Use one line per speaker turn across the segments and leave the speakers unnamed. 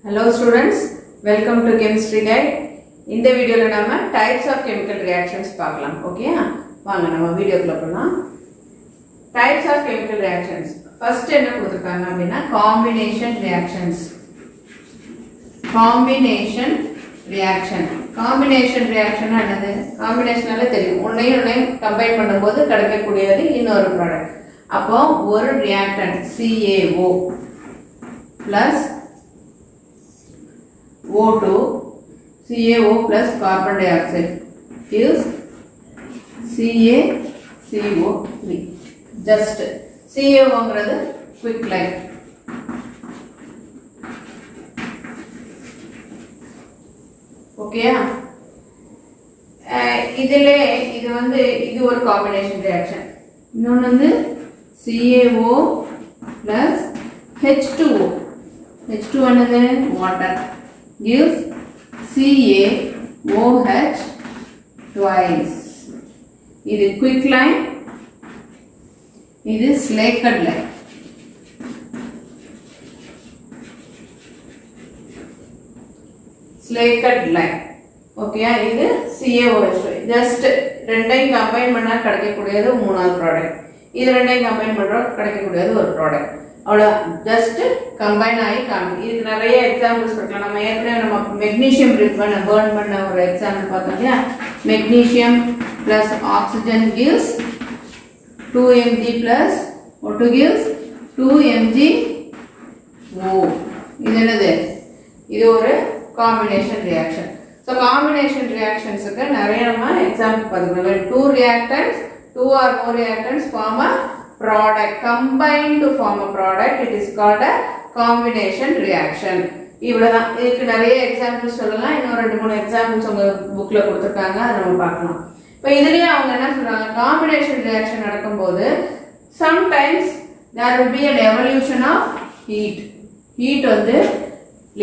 Hello students, welcome to Chemistry Guide. இந்த வீடியோல நாம types of chemical reactions பார்க்கலாம். ஓகே வாங்க நம்ம வீடியோக்குள்ள போலாம். Types of chemical reactions. First என்ன கொடுத்திருக்காங்க அப்படினா combination reactions. Combination reaction. Combination reaction என்னது? Combinationனால தெரியும். ஒண்ணையும் கம்பைன் பண்ணும்போது கிடைக்கக்கூடியது இன்னொரு ப்ராடக்ட். அப்போ ஒரு reactant CaO plus O2 CaO plus carbon dioxide gives CaCO3. Just CaO ங்கிறது quick line. ஓகேயா? இதிலே இது ஒரு காம்பினேஷன் ரியாக்ஷன். இன்னொன்று CaO plus H2O. H2O என்னது? வாட்டர். Gives CaOH twice. இது quick line, இது slaked line. Slaked line. ஓகேயா? இது CaOH. Just ரெண்டையும் கம்பைன் பண்ணா கிடைக்கக்கூடியது மூணாவது ப்ராடக்ட். இது ரெண்டையும் கம்பைன் பண்றா கிடைக்கக்கூடியது ஒரு ப்ராடக்ட். அவ்வளோ ஜஸ்ட் கம்பைன் ஆகி காமி. இதுக்கு நிறைய எக்ஸாம்பிள்ஸ் இருக்கலாம். நம்ம ஏற்கனவே நம்ம மெக்னீஷியம் பேர்ன் பண்ண ஒரு எக்ஸாம்பிள் பார்த்தோம் இல்லையா? Magnesium plus oxygen gives 2Mg plus O2 gives 2MgO. இது என்னது? இது ஒரு காம்பினேஷன் ரியாக்ஷன். ஸோ காம்பினேஷன் ரியாக்ஷன்ஸுக்கு நிறைய நம்ம எக்ஸாம்பிள் பார்த்துக்கலாம். Two or more reactants form a product, combined to form a product. It is called a combination reaction. இவ்வளவுதான். இதுக்கு நிறைய எக்ஸாம்பிள்ஸ் சொல்லலாம். இன்னும் 2-3 எக்ஸாம்பிள்ஸ் உங்க புக்ல கொடுத்திருக்காங்க, அதை நம்ம பார்க்கலாம். இப்போ இதுலயே அவங்க என்ன சொல்றாங்க? காம்பினேஷன் ரியாக்ஷன் நடக்கும்போது sometimes there will be an evolution of heat. Heat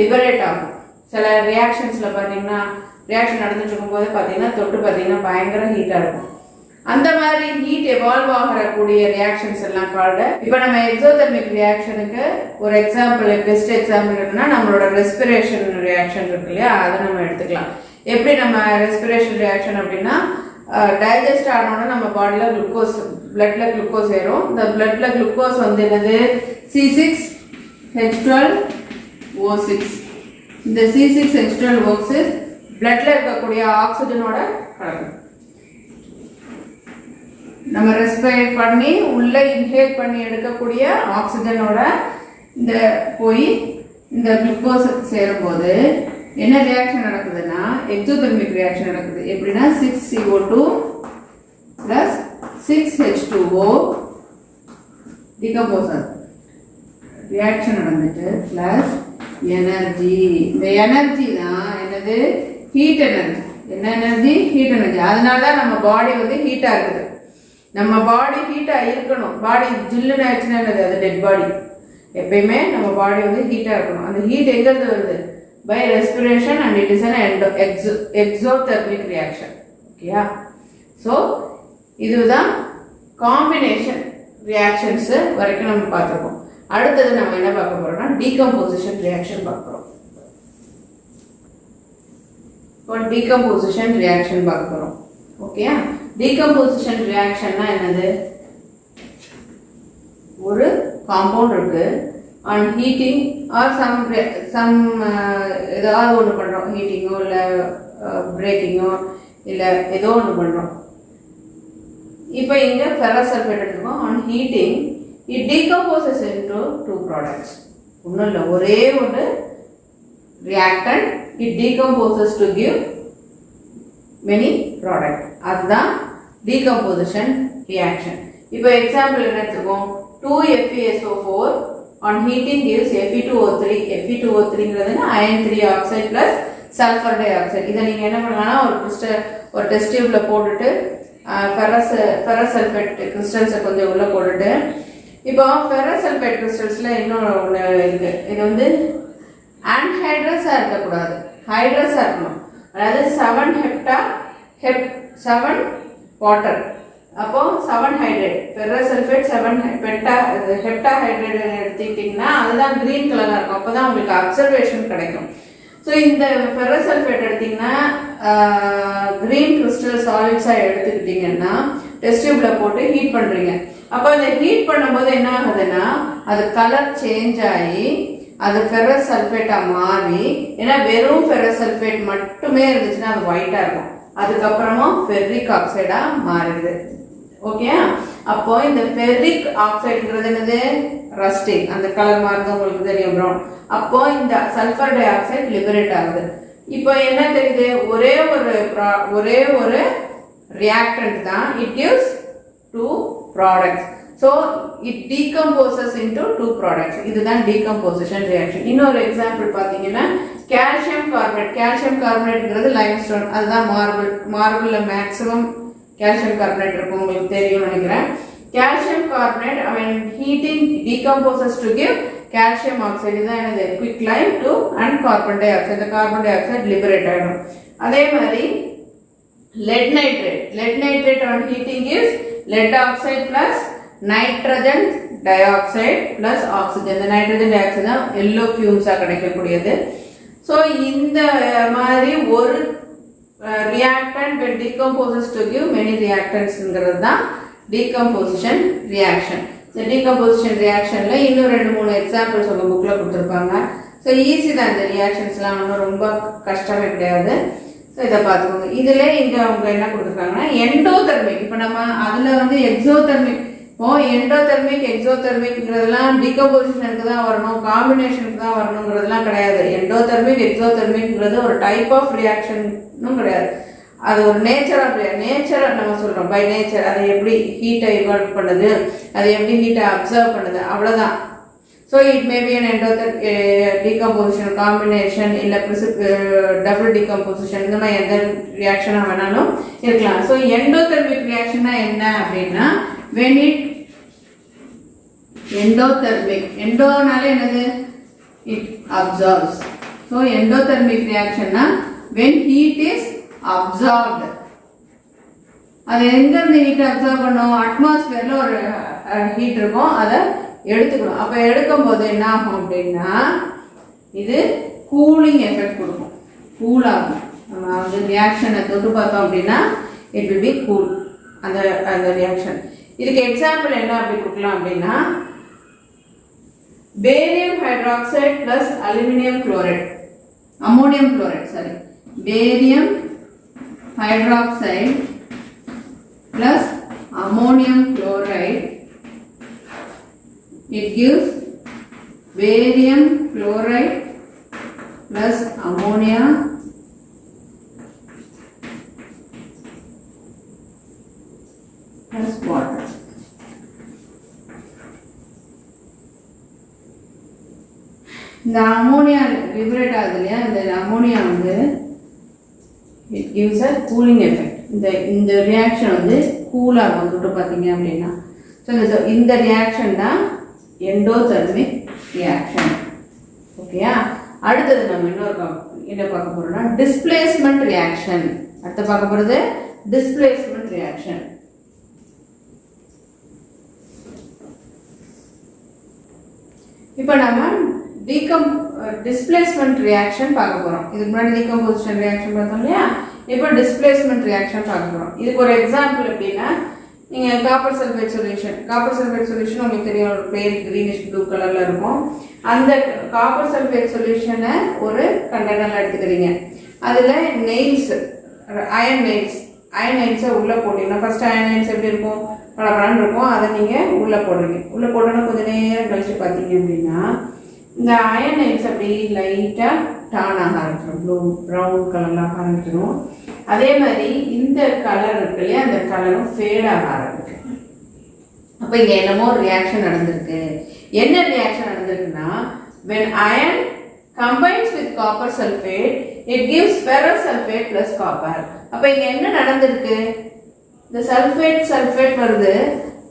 liberate ஆகும். சில ரியாக்ஷன்ஸ்ல பாத்தீங்கன்னா ரியாக்ஷன் நடந்துட்டு இருக்கும்போது பாத்தீங்கன்னா தொட்டு பாத்தீங்கன்னா பயங்கர ஹீட்டா இருக்கும். அந்த மாதிரி ஹீட் எவால்வ் ஆகக்கூடிய ரியாக்ஷன்ஸ் எல்லாம் கால்டு. இப்போ நம்ம எக்ஸோதெர்மிக் ரியாக்ஷனுக்கு ஒரு எக்ஸாம்பிள், பெஸ்ட் எக்ஸாம்பிள் இருக்குன்னா நம்மளோட ரெஸ்பிரேஷன் ரியாக்ஷன் இருக்கு இல்லையா? அதை நம்ம எடுத்துக்கலாம். எப்படி நம்ம ரெஸ்பிரேஷன் ரியாக்ஷன் அப்படின்னா டைஜஸ்ட் ஆனோன்னா நம்ம பாடியில் குளுக்கோஸ், பிளட்ல குளுக்கோஸ் ஏறும். இந்த பிளட்ல குளுக்கோஸ் என்னது? C6H12O6. இந்த C6H12O6 பிளட்ல இருக்கக்கூடிய ஆக்சிஜனோட கலக்கும். நம்ம ரெஸ்பிரேட் பண்ணி உள்ள இன்ஹேல் பண்ணி எடுக்கக்கூடிய ஆக்சிஜனோட இந்த போய் இந்த குளுக்கோஸ் சேரும்போது என்ன ரியாக்ஷன் நடக்குதுன்னா எக்ஸோதெர்மிக் ரியாக்ஷன் நடக்குது. எப்படின்னா 6CO2 plus 6H2O டிகம்போஸ் ஆகுது. ரியாக்ஷன் நடந்துட்டு பிளஸ் எனர்ஜி. இந்த எனர்ஜி தான் என்னது? Heat energy. என்ன எனர்ஜி? Heat energy. அதனால தான் நம்ம பாடி ஹீட்டா இருக்குது. நம்ம பாடி ஹீட்டா இருக்கணும். பாடி ஜில்லுன்னு ஆயிடுச்சுன்னா என்னது? அது டெட் பாடி. எப்பயுமே நம்ம பாடி ஹீட்டா இருக்கணும். அந்த ஹீட் எங்கிருந்து வருது? By respiration and it is an exothermic reaction. ஓகேயா? ஸோ இதுதான் காம்பினேஷன் ரியாக்ஷன்ஸ் வரைக்கும் நம்ம பார்த்துருக்கோம். அடுத்தது நம்ம என்ன பார்க்க போறோம்னா டீகம்போசிஷன் ரியாக்ஷன் பார்க்க போறோம். இப்போ டீகம்போசிஷன் ரியாக்ஷன் பார்க்க போறோம். ஓகேயா? டீகம்போசிஷன் ரியாக்ஷன்னா என்னது? ஒரு காம்பவுண்ட் இருக்கு, ஆன் ஹீட்டிங் ஆர் சம் ஏதாவது ஒன்று பண்றோம். ஹீட்டிங்கோ இல்லை பிரேக்கிங்கோ இல்லை ஏதோ ஒன்று பண்றோம். இப்போ இங்க ஃபெரஸ் சல்ஃபேட் எடுத்துக்கோம். On heating it decomposes into 2 products. ஒன்றும் இல்லை, ஒரே ஒரு reactant it decomposes to give many product. அதுதான் decomposition reaction. இப்போ எக்ஸாம்பிள் என்ன எடுத்துக்கோம்? 2FeSO4 on heating gives Fe2O3. Fe2O3ங்கிறது iron 3 oxide plus sulfur dioxide. இதை நீங்க என்ன பண்ணலாம்னா ஒரு டெஸ்ட் டியூப்ல போட்டுட்டு ஃபெரஸ் சல்ஃபேட் கிறிஸ்டல்ஸை கொஞ்சம் உள்ள போட்டுட்டு, இப்போ ஃபெரஸ் சல்ஃபேட் கிறிஸ்டல்ஸ்ல இன்னொரு ஒன்று இருக்கு. இது ஆன்ஹைட்ரஸா இருக்கக்கூடாது, ஹைட்ரஸா இருக்கணும். அதாவது 7 வாட்டர் அப்போ 7 ஹைட்ரேட் ஃபெரஸ் சல்ஃபேட் 7 ஹெப்டாஹைட்ரேட் எடுத்துக்கிட்டிங்கன்னா அதுதான் கிரீன் கலராக இருக்கும். அப்போ தான் உங்களுக்கு அப்சர்வேஷன் கிடைக்கும். ஸோ இந்த ஃபெரஸ் சல்ஃபேட் எடுத்திங்கன்னா கிரீன் கிறிஸ்டல் சாலிட்ஸாக எடுத்துக்கிட்டிங்கன்னா டெஸ்ட் டியூப்ல போட்டு ஹீட் பண்ணுறீங்க. அப்போ அதை ஹீட் பண்ணும்போது என்ன ஆகுதுன்னா அது கலர் சேஞ்ச் ஆகி அது ஃபெரஸ் சல்ஃபேட்டாக மாறி, ஏன்னா வெறும் ஃபெரஸ் சல்ஃபேட் மட்டுமே இருந்துச்சுன்னா அது ஒயிட்டாக இருக்கும், அதுக்கப்புறமா ஃபெர்ரிக் ஆக்சைடாக மாறுது. ஓகே, அப்போ இந்த ஃபெர்ரிக் ஆக்சைடுங்கிறது என்னது? ரஸ்டிங், அந்த கலர் மாறுது உங்களுக்கு தெரியும் ப்ரௌன். அப்போ இந்த சல்ஃபர் டை ஆக்சைடு லிபரேட் ஆகுது. இப்போ என்ன தெரியுது? ஒரே ஒரு ரியாக்டன்ட் தான். It gives 2 products. So it decomposes into 2 products. இதுதான் decomposition reaction. இன்னொரு எக்ஸாம்பிள் பாத்தீங்கன்னா கால்சியம் கார்பனேட். கால்சியம் கார்பனேட்ங்கிறது லைம்ஸ்டோன், அதுதான் மார்பிள்ல மேக்ஸிமம் கால்சியம் கார்பனேட் இருக்கும், உங்களுக்கு தெரியும் நினைக்கிறேன். Calcium carbonate when heating decomposes to give calcium oxide. இதுதான் என்னது? quick lime to and carbon dioxide. இந்த கார்பன் டை ஆக்சைடு லிபரேட் ஆகும். அதே மாதிரி lead nitrate on heating gives lead oxide plus nitrogen dioxide plus oxygen. இந்த nitrogen dioxide தான் yellow fumes கிடைக்கக்கூடியது. So இந்த மாதிரி ஒரு reactant when decomposes to give many reactants தான் decomposition reaction. இந்த decomposition reactionல இன்னும் 2-3 எக்ஸாம்பிள்ஸ் உங்க புக்ல கொடுத்துருப்பாங்க. ஸோ ஈஸி தான், இந்த ரியாக்ஷன்ஸ்லாம் ஒன்றும் ரொம்ப கஷ்டமே கிடையாது. ஸோ இதை பார்த்துக்கோங்க. இதில் இங்கே அவங்க என்ன கொடுத்துருக்காங்கன்னா எண்டோதெர்மிக். இப்போ நம்ம அதில் வந்து எக்ஸோதெர்மிக், இப்போ எண்டோதெர்மிக் எக்ஸோதெர்மிக்ங்கிறதுலாம் டிகம்போசிஷனுக்கு தான் வரணும், காம்பினேஷனுக்கு தான் வரணுங்கிறதுலாம் கிடையாது. எண்டோதெர்மிக் எக்ஸோதெர்மிக்ங்கிறது ஒரு டைப் ஆஃப் ரியாக்ஷனும் கிடையாது. அது ஒரு நேச்சரை நம்ம சொல்கிறோம், பை நேச்சர். அதை எப்படி ஹீட்டை இவால்வ் பண்ணுது, அதை எப்படி ஹீட்டை அப்சர்வ் பண்ணுது, அவ்வளோதான். So it may be an decomposition combination, இல்ல double decomposition, இந்த மாதிரி எந்த ரியாக்ஷனா வேணாலும் இருக்கலாம். So endothermic reaction என்ன அப்படின்னா when it endothermic, endoனாலே என்னது? It absorbs. So endothermic reaction when heat is absorbed. அது எங்க இருந்து ஹீட் அப்சர்வ் பண்ணும்? அட்மாஸ்பியர்ல ஒரு ஹீட் இருக்கும், அதை எடுத்துக்கணும். அப்போ எடுக்கும் போது என்ன ஆகும் அப்படின்னா இது கூலிங் எஃபெக்ட் கொடுக்கும், கூல் ஆகும். நம்ம வந்து ரியாக்ஷனை தொட்டு பார்த்தோம் அப்படின்னா இட் வில் பி கூல் அந்த ரியாக்ஷன். இதுக்கு எக்ஸாம்பிள் என்ன அப்படி கொடுக்கலாம் அப்படின்னா barium hydroxide plus aluminium chloride, ammonium chloride, sorry, barium hydroxide plus ammonium chloride. It gives barium chloride plus ammonia plus water. இந்த அமோனியா லிபரேட் ஆகுது இல்லையா, இந்த அமோனியா வந்து it gives a cooling effect. இந்த ரியாக்ஷன் வந்து கூலாக தொட்டு பார்த்தீங்க அப்படின்னா. ஸோ இந்த ரியாக்ஷன் தான் எண்டோதெர்மிக் ரியாக்ஷன். ஓகேயா, அடுத்தது நம்ம இன்னொரு என்ன பார்க்க போறோம்னா டிஸ்பிளேஸ்மெண்ட் ரியாக்ஷன். அடுத்து பார்க்க போறது டிஸ்பிளேஸ்மெண்ட் ரியாக்ஷன். இப்போ நம்ம டிஸ்பிளேஸ்மெண்ட் ரியாக்ஷன் பார்க்க போறோம். இதுக்கு முன்னாடி டீகம்போசிஷன் ரியாக்ஷன் பார்த்தோம் இல்லையா, இப்போ டிஸ்பிளேஸ்மெண்ட் ரியாக்ஷன் பார்க்க போறோம். இதுக்கு ஒரு எக்ஸாம்பிள் எப்படின்னா நீங்கள் காப்பர் சல்ஃபேட் சொல்யூஷன் உங்களுக்கு தெரியும், ஒரு பேர் கிரீனிஷ் ப்ளூ கலரில் இருக்கும். அந்த காப்பர் சல்ஃபேட் சொல்யூஷனை ஒரு கண்டெய்னரில் எடுத்துக்கிறீங்க. அதில் நெயில்ஸ், அயன் நெயில்ஸை உள்ளே போட்டிங்கன்னா ஃபஸ்ட்டு அயன் நெயில்ஸ் எப்படி இருக்கும்? பழப்பழன்னு இருக்கும். அதை நீங்கள் உள்ளே போடுறீங்க. உள்ளே போட்டோன்னா கொஞ்சம் நேரம் கழித்து பார்த்தீங்க அப்படின்னா இந்த அயன் நெயில்ஸ் அப்படி லைட்டாக டான் ஆக ஆரம்பிச்சிடும், ப்ரௌன் கலர்லாம் ஆரம்பிச்சிடும். அதே மாதிரி இந்த கலர் இருக்கு இல்லையா, அந்த கலரும் ஃபேட் ஆக ஆரம்பிக்கும். அப்போ இங்கே என்னமோ ரியாக்ஷன் நடந்திருக்கு. என்ன reaction நடந்திருக்குன்னா when iron combines with copper sulfate it gives ferrous sulfate plus copper. அப்போ இங்கே என்ன நடந்திருக்கு? இந்த சல்ஃபேட் வருது,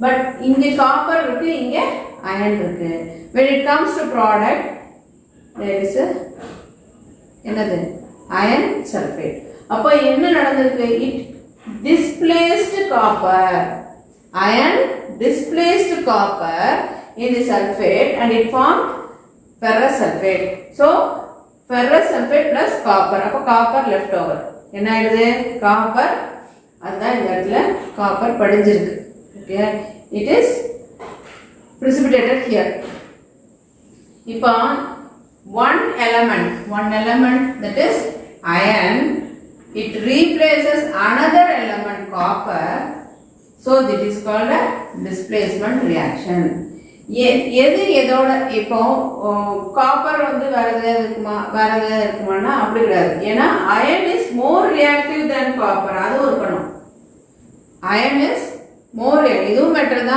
பட் இங்கே காப்பர் இருக்கு, இங்கே அயன் இருக்கு. when it comes to product there is a என்னது iron sulfate. அப்போ என்ன நடந்திருக்கு? It displaced copper. iron displaced copper in the sulfate and it formed ferrous sulfate. So ferrous sulfate plus copper. அப்ப copper left over. என்ன ஆயிடுது? copper அதான் இந்த இடத்துல copper படிஞ்சிருக்கு. Okay, it is precipitated here. இப்போ one element that is iron, it replaces another element copper, so that is called a displacement reaction. எது எதோட இப்போ காப்பர் வந்து வேற ஏதாவது இருக்குமானா அப்படி கிடையாது. ஏன்னா iron is more reactive than copper. அது இருக்கணும். அயன் இஸ் மோர், இதுவும் மெட்டல்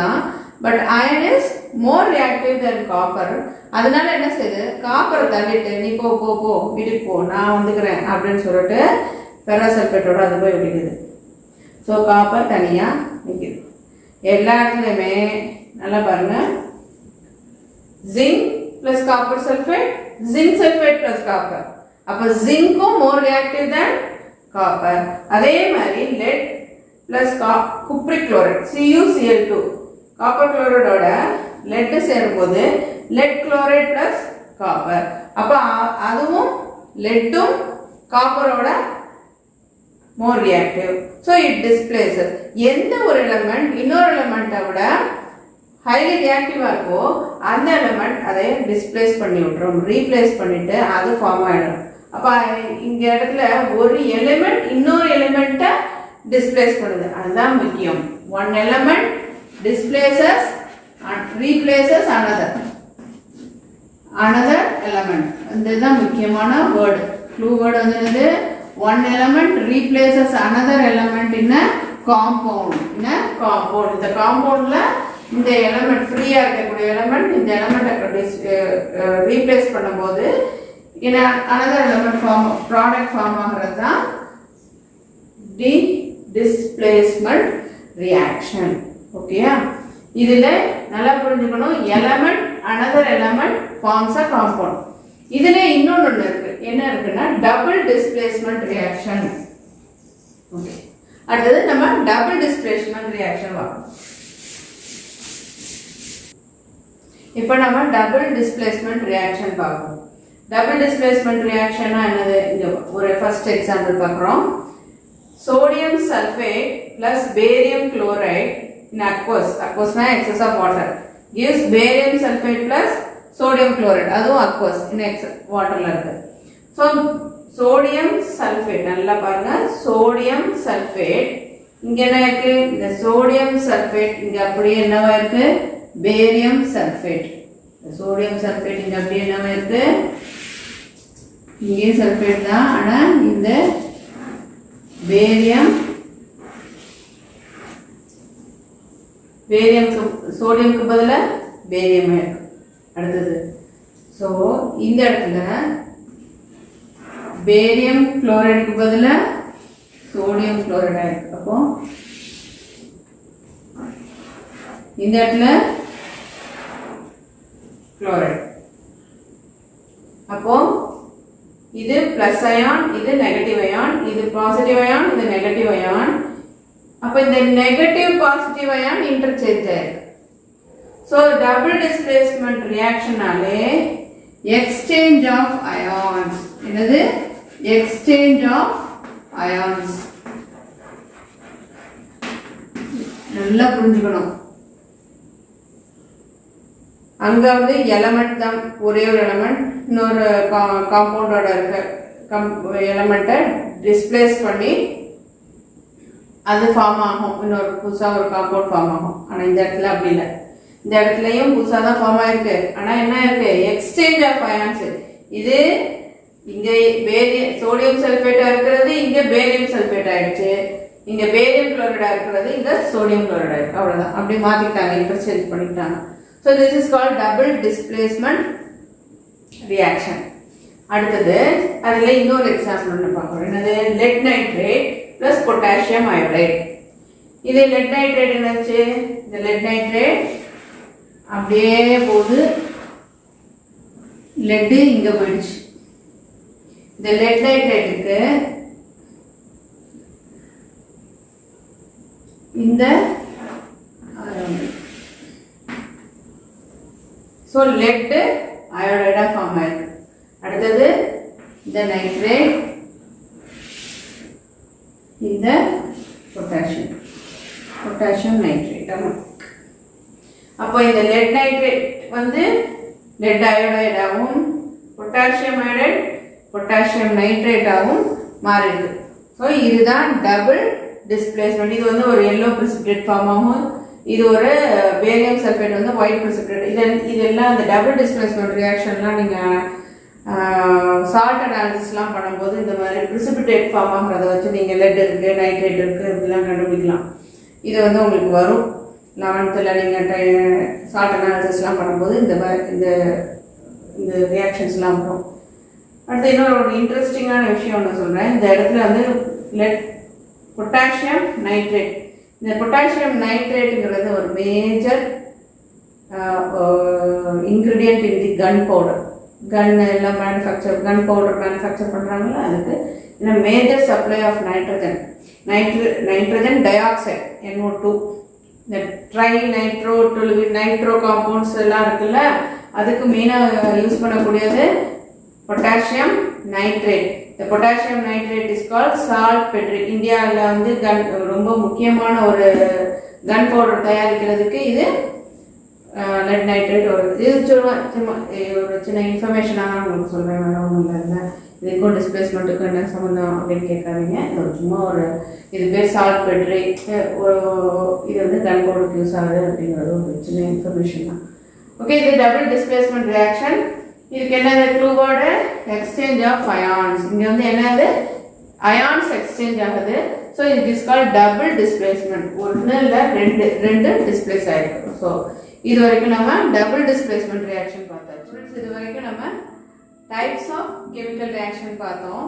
தான், but iron is more reactive than copper. அதனால என்ன செய்யுது? காப்பரை தள்ளிட்டு நீ போ போ போ வீட்டுக்கு போ, நான் வந்துக்கிறேன் அப்படின்னு சொல்லிட்டு ஃபெரஸ் சல்ஃபேட்டோட அது போய் விடுக்குது. ஸோ காப்பர் தனியாக நிற்கிது. எல்லா இடத்துலையுமே நல்லா பாருங்க, zinc plus copper sulphate, zinc sulphate plus copper. அப்போ ஜிங்க்கும் மோர் ரியாக்டிவ் தென் காப்பர். அதே மாதிரி lead plus cupric chloride CuCl2, copper குளோரைடோட லெட் சேரும்போது லெட் குளோரைட் பிளஸ் காப்பர். அப்போ அதுவும் லெட்டும் காப்பரோட more reactive. So it displaces. எந்த ஒரு எலமெண்ட் இன்னொரு எலமெண்ட்டை விட ஹைலி ரியாக்டிவாக இருக்கோ அந்த எலமெண்ட் அதை டிஸ்பிளேஸ் பண்ணி விட்டுரும், ரீப்ளேஸ் பண்ணிட்டு அது ஃபார்ம் ஆகிடும். அப்போ இங்க இடத்துல ஒரு எலிமெண்ட் இன்னொரு எலிமெண்ட்டை டிஸ்பிளேஸ் பண்ணுது. அதுதான் முக்கியம். One element displaces and replaces another element. இதுதான் முக்கியமான வேர்ட். க்ளூ வேர்ட் வந்து என்னது? one element replaces another element in a compound. இந்த காம்பவுண்ட்ல இந்த எலிமெண்ட் ஃப்ரீயா இருக்கக்கூடிய எலிமெண்ட் இந்த எலிமெண்ட்டை ரீப்ளேஸ் பண்ணும்போது another element ப்ராடக்ட் ஃபார்ம் ஆகிறது தான் displacement reaction. ஓகேயா? இதுல நல்லா புரிஞ்சுக்கணும். Element another element forms a compound. இதுல இன்னொன்னு இருக்கு. என்ன இருக்குன்னா டபுள் டிஸ்பிளேஸ்மென்ட் ரியாக்ஷன். ஓகே, அடுத்து நம்ம டபுள் டிஸ்பிளேஸ்மென்ட் ரியாக்ஷன் பார்ப்போம். இப்போ நம்ம டபுள் டிஸ்பிளேஸ்மென்ட் ரியாக்ஷன் பார்ப்போம். டபுள் டிஸ்பிளேஸ்மென்ட் ரியாக்ஷன்னா என்னது? இங்க ஒரு ஃபர்ஸ்ட் எக்ஸாம்பிள் பார்க்கறோம். Sodium sulphate plus barium chloride in aqueous na excess of water gives barium sulfate plus sodium chloride. அதுவும் aqueous in excess water ல இருக்கு. so sodium sulfate நல்லா பாருங்க, sodium sulfate இங்க என்ன இருக்கு? இந்த sodium sulfate இங்க அப்படியே என்னவா இருக்கு? barium sulfate. sodium sulfate இங்க அப்படியே என்னவா இருக்கு? இங்கே sulfate தான், ஆனா இந்த barium சோடியம்க்கு பதிலா பேரியம் இருக்கு. அடுத்தது சோ இந்த இடத்துல பேரியம் குளோரைடுக்கு பதிலா சோடியம் குளோரைடு இருக்கு. அப்போ இந்த இடத்துல குளோரைடு. அப்போ இது பிளஸ் அயான், இது நெகட்டிவ் அயான், இது பாசிட்டிவ் அயான், இது நெகட்டிவ் அயான். அப்ப இந்த நெகட்டிவ் பாசிட்டிவ் அயான் இன்டர்சேஞ்ச் ஆயிருக்கு. சோ டபுள் டிஸ்பிளேஸ்மென்ட் ரியாக்ஷனாலே எக்ஸ்சேஞ்ச் ஆஃப் அயான்ஸ். என்னது? Exchange of ions. நல்லா புரிஞ்சுக்கணும். அங்க வந்து எலிமெண்ட் தான், ஒரே ஒரு எலிமெண்ட் இன்னொரு காம்பவுண்டோட இருக்க எலிமெண்ட்டை டிஸ்பிளேஸ் பண்ணி அது ஃபார்ம் ஆகும், இன்னொரு புதுசாக ஒரு காம்பவுண்ட் ஃபார்ம் ஆகும். ஆனால் இந்த இடத்துல அப்படி இல்லை. இந்த இடத்துலையும் புதுசாக தான் ஃபார்ம் ஆயிருக்கு. ஆனால் என்ன இருக்கு? Exchange of ions. இது இங்கே சோடியம் சல்ஃபேட்டா இருக்கிறது இங்கே பேரியம் சல்ஃபேட் ஆயிடுச்சு, இங்கே பேரியம் குளோரைடா இருக்கிறது இங்கே சோடியம் குளோரைடா இருக்கு. அவ்வளோதான், அப்படி மாற்றிட்டாங்க, இன்டர்சேஞ்ச் பண்ணிட்டாங்க. So this is called double displacement reaction. அடுத்தது அதில் இன்னொரு எக்ஸாம்பிள் ஒன்று பார்க்குறோம். என்னது? Let nitrate plus potassium iodide. இது lead nitrate என்னாச்சு? இந்த lead nitrate அப்படியே போகுது, lead இங்க போயிடுச்சு. இந்த lead nitrateக்கு இந்த ஸோ லெட்டு அயோடைடாக ஃபார்ம் ஆயிருக்கு. அடுத்தது இந்த நைட்ரேட், இந்த பொட்டாசியம் நைட்ரேட். அப்போ இந்த லெட் நைட்ரேட் வந்து லெட் அயோடைடாகவும் பொட்டாசியம் அயோடைட் பொட்டாசியம் நைட்ரேட்டாகவும் மாறிடுது. ஸோ இதுதான் டபுள் டிஸ்பிளேஸ்மெண்ட். இது வந்து ஒரு எல்லோ precipitate ஃபார்மாகவும், இது ஒரு பேரியம் சல்ஃபேட் வந்து ஒயிட் precipitate. இதெல்லாம் அந்த டபுள் டிஸ்பிளேஸ்மெண்ட் ரியாக்ஷன்லாம் நீங்கள் சால்ட் அனாலிசிஸ்லாம் பண்ணும்போது இந்த மாதிரி precipitate ஃபார்ம் ஆகிறத வச்சு நீங்கள் லெட் இருக்குது, நைட்ரேட் இருக்குது, இப்படிலாம் கண்டுபிடிக்கலாம். இது வந்து உங்களுக்கு வரும் 11th நீங்கள் சால்ட் அனாலிசிஸ்லாம் பண்ணும்போது இந்த இந்த ரியாக்ஷன்ஸ்லாம் வரும். அடுத்து இன்னொரு ஒரு இன்ட்ரெஸ்டிங்கான விஷயம் ஒன்று சொல்கிறேன். இந்த இடத்துல வந்து லெட் பொட்டாசியம் நைட்ரேட், இந்த பொட்டாசியம் நைட்ரேட்டுங்கிறது ஒரு major ingredient in the gunpowder. Gun எல்லாம் கன் பவுடர் மேனுஃபேக்சர் பண்ணுறாங்களா, அதுக்கு இந்த major supply of nitrogen dioxide NO2, இந்த நைட்ரோ காம்பவுண்ட்ஸ் எல்லாம் இருக்குல்ல, அதுக்கு மெயினாக யூஸ் பண்ணக்கூடியது பொட்டாசியம் நைட்ரேட். இந்த potassium nitrate is called saltpetre. இந்தியாவில் வந்து ரொம்ப முக்கியமான ஒரு கன் பவுடர் தயாரிக்கிறதுக்கு இது லெட் நைட்ரேட் வருது. இது சும்மா ஒரு சின்ன இன்ஃபர்மேஷனாக தான் உங்களுக்கு சொல்கிறேன், வேறு ஒன்றும் இல்லை. இதுக்கும் டிஸ்பிளேஸ்மெண்ட்டுக்கும் என்ன சம்மந்தம் அப்படின்னு கேட்காதீங்க. ஒரு சும்மா ஒரு இது பேர் சால்ட் பெட்ரி, இது வந்து கன் பவுடருக்கு யூஸ் ஆகுது அப்படிங்கிறது ஒரு சின்ன இன்ஃபர்மேஷன் தான். ஓகே, இது டபுள் டிஸ்பிளேஸ்மெண்ட் ரியாக்ஷன். இதுக்கு என்னது clue word? Exchange of ions. இங்கே வந்து என்னது அயான்ஸ் எக்ஸ்சேஞ்ச் ஆகுது. So it is called double displacement. ஒன்று இல்லை ரெண்டு டிஸ்பிளேஸ் ஆகிருக்கு. ஸோ இது வரைக்கும் நம்ம டபுள் டிஸ்பிளேஸ்மெண்ட் ரியாக்ஷன் பார்த்தாச்சு. இது வரைக்கும் நம்ம டைப்ஸ் ஆஃப் கெமிக்கல் ரியாக்ஷன் பார்த்தோம்.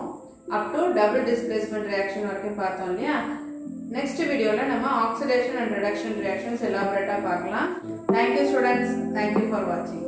Up to double displacement reaction வரைக்கும் பார்த்தோம் இல்லையா? நெக்ஸ்ட் வீடியோவில் நம்ம ஆக்சிடேஷன் அண்ட் ரிடக்ஷன் ரியாக்ஷன்ஸ் எலாபரேட்டாக பார்க்கலாம். தேங்க்யூ ஸ்டூடெண்ட்ஸ், தேங்க்யூ ஃபார் வாட்சிங்.